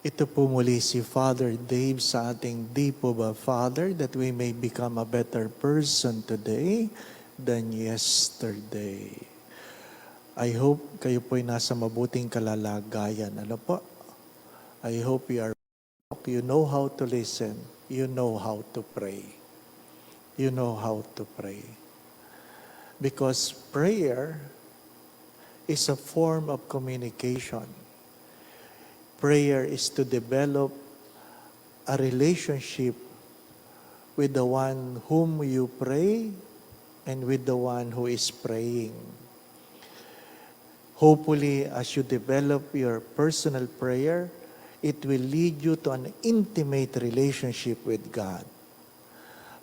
Ito po muli si Father Dave sa ating Di po ba, Father, that we may become a better person today than yesterday. I hope kayo po'y nasa mabuting kalalagayan. Ano po? I hope you know how to listen. You know how to pray. You know how to pray. Because prayer is a form of communication. Prayer is to develop a relationship with the one whom you pray and with the one who is praying. Hopefully, as you develop your personal prayer, it will lead you to an intimate relationship with God.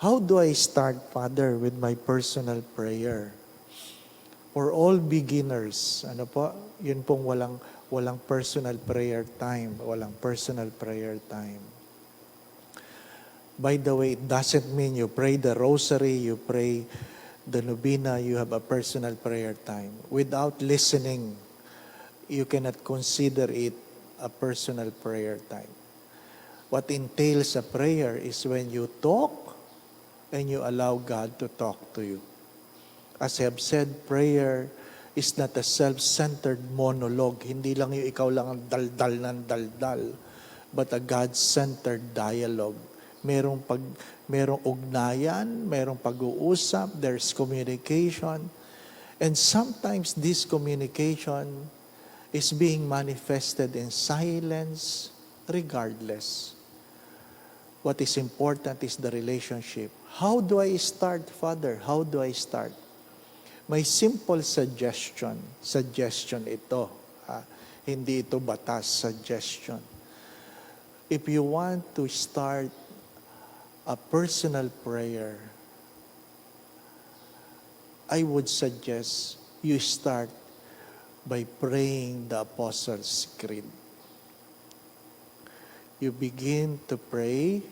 How do I start, Father, with my personal prayer? For all beginners, ano po, yun pong walang personal prayer time, walang personal prayer time. By the way, it doesn't mean you pray the rosary, you pray the novena, you have a personal prayer time. Without listening, you cannot consider it a personal prayer time. What entails a prayer is when you talk and you allow God to talk to you. As I have said, prayer is not a self-centered monologue. Hindi lang yung ikaw lang ang daldal ng daldal, but a God-centered dialogue. Merong ugnayan, merong pag-uusap, there's communication. And sometimes this communication is being manifested in silence, regardless. What is important is the relationship. How do I start, Father? How do I start? May simple suggestion ito. Hindi ito batas, suggestion. If you want to start a personal prayer, I would suggest you start by praying the Apostles' Creed. You begin to pray,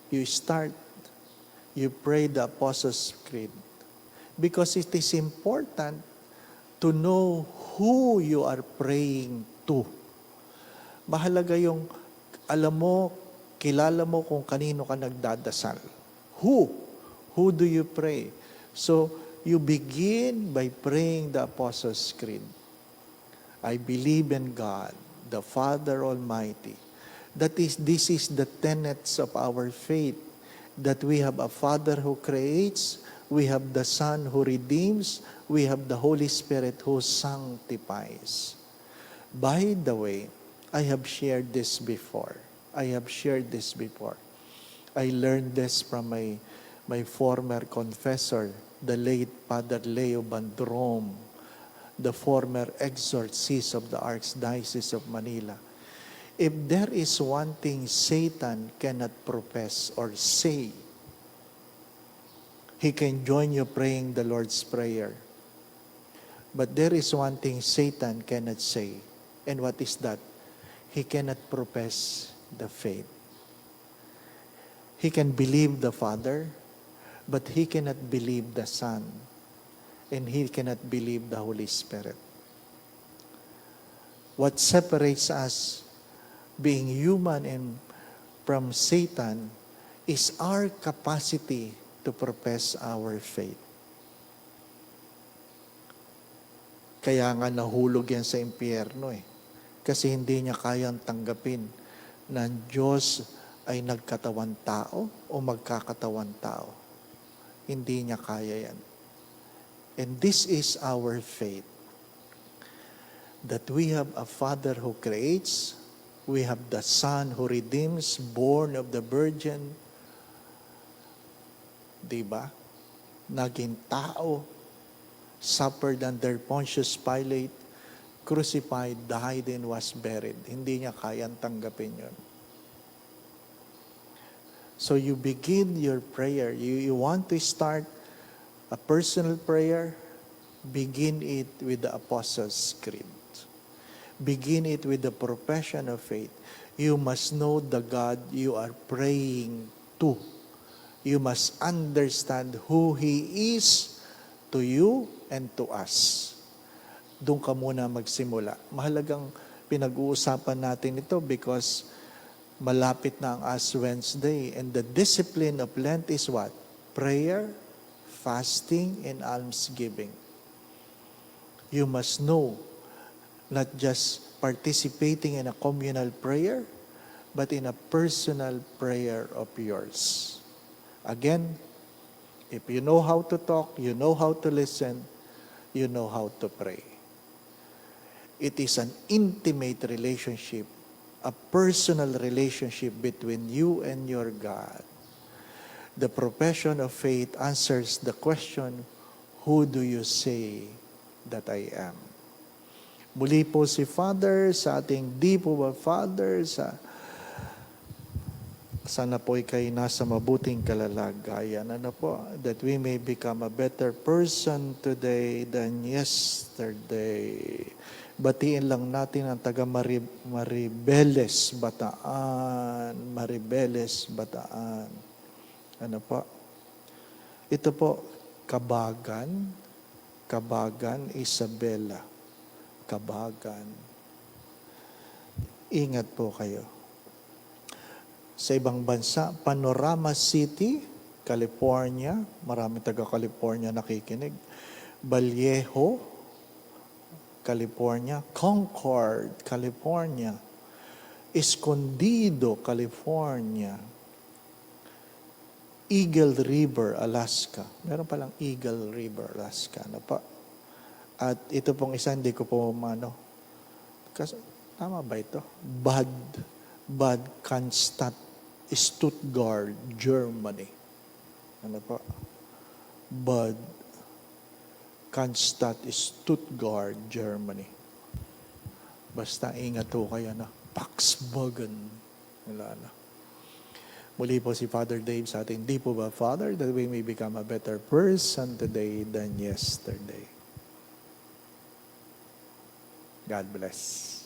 you pray the Apostles' Creed. Because it is important to know who you are praying to. Mahalaga yung, kilala mo kung kanino ka nagdadasal. Who? Who do you pray? So, you begin by praying the Apostles' Creed. I believe in God, the Father Almighty. This is the tenets of our faith, that we have a Father who creates, we have the Son who redeems, we have the Holy Spirit who sanctifies. By the way, I have shared this before. I learned this from my former confessor, the late Father Leo Bandrom, the former exorcist of the Archdiocese of Manila. If there is one thing Satan cannot profess or say, he can join you praying the Lord's Prayer. But there is one thing Satan cannot say. And what is that? He cannot profess the faith. He can believe the Father, but he cannot believe the Son. And he cannot believe the Holy Spirit. What separates us being human and from Satan is our capacity to profess our faith. Kaya nga nahulog yan sa impyerno Kasi hindi niya kayang tanggapin na ang Diyos ay nagkatawan tao o magkakatawan tao. Hindi niya kaya yan. And this is our faith. That we have a Father who creates, we have the Son who redeems, born of the Virgin. Diba? Naging tao, suffered under Pontius Pilate, crucified, died, and was buried. Hindi niya kayang tanggapin yun. So you begin your prayer. You want to start a personal prayer, begin it with the Apostles' Creed. Begin it with the profession of faith. You must know the God you are praying to. You must understand who He is to you and to us. Doon ka muna magsimula. Mahalagang pinag-uusapan natin ito because malapit na ang Ash Wednesday. And the discipline of Lent is what? Prayer, fasting, and almsgiving. You must know, not just participating in a communal prayer, but in a personal prayer of yours. Again, if you know how to talk, you know how to listen, you know how to pray. It is an intimate relationship, a personal relationship between you and your God. The profession of faith answers the question, who do you say that I am? Muli po si Father sa ating di po ba Father, sana po kayo nasa mabuting kalalagayan. Ano po? That we may become a better person today than yesterday. Batiin lang natin ang taga Maribeles, Bataan. Maribeles, Bataan. Ano po? Ito po, Kabagan. Kabagan, Isabela. Kabagan. Ingat po kayo. Sa ibang bansa, Panorama City, California. Maraming taga-California nakikinig. Vallejo, California. Concord, California. Escondido, California. Eagle River, Alaska. Meron palang Eagle River, Alaska. Ano pa? At ito pong isa, hindi ko po kasi, tama ba ito? Bad Cannstatt, Stuttgart, Germany. Ano po? Bad Cannstatt, Stuttgart, Germany. Basta ingat po kayo na. Paxbogen. Wala na. Muli po si Father Dave sa ating di po ba Father, that we may become a better person today than yesterday. God bless.